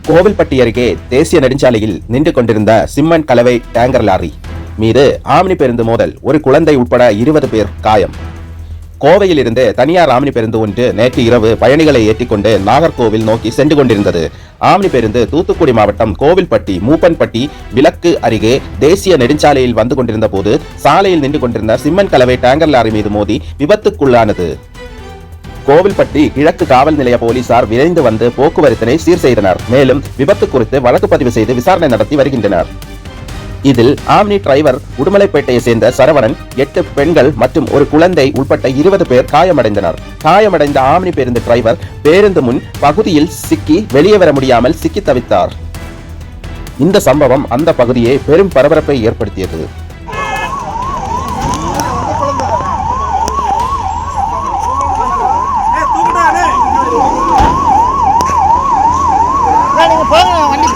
கோவில்பட்டி அருகே தேசிய நெடுஞ்சாலையில் நின்று கொண்டிருந்த சிமெண்ட் கலவை டேங்கர் லாரி மீது ஆம்னி பேருந்து மோதல், ஒரு குழந்தை உட்பட 20 பேர் காயம். கோவையில் இருந்து தனியார் ஆம்னி பேருந்து ஒன்று நேற்று இரவு பயணிகளை ஏற்றிக்கொண்டு நாகர்கோவில் நோக்கி சென்று கொண்டிருந்தது. ஆம்னி பேருந்து தூத்துக்குடி மாவட்டம் கோவில்பட்டி மூப்பன்பட்டி விலக்கு அருகே தேசிய நெடுஞ்சாலையில் வந்து கொண்டிருந்த போது சாலையில் நின்று கொண்டிருந்த சிமெண்ட் கலவை டேங்கர் லாரி மீது மோதி விபத்துக்குள்ளானது. கோவில்பட்டி கிழக்கு காவல் நிலைய போலீசார் விரைந்து வந்து போக்குவரத்தினை சீர் செய்தனர். மேலும் விபத்து குறித்து வழக்கு பதிவு செய்து விசாரணை நடத்தி வருகின்றனர். இதில் ஆம்னி டிரைவர் உடுமலைப்பேட்டையை சேர்ந்த சரவணன், 8 பெண்கள் மற்றும் ஒரு குழந்தை உட்பட்ட 20 பேர் காயமடைந்தனர். காயமடைந்த ஆம்னி பேருந்து டிரைவர் பேருந்து முன் பகுதியில் சிக்கி வெளியே வர முடியாமல் சிக்கி தவித்தார். இந்த சம்பவம் அந்த பகுதியை பெரும் பரபரப்பை ஏற்படுத்தியது. நீங்க போங்க வண்டி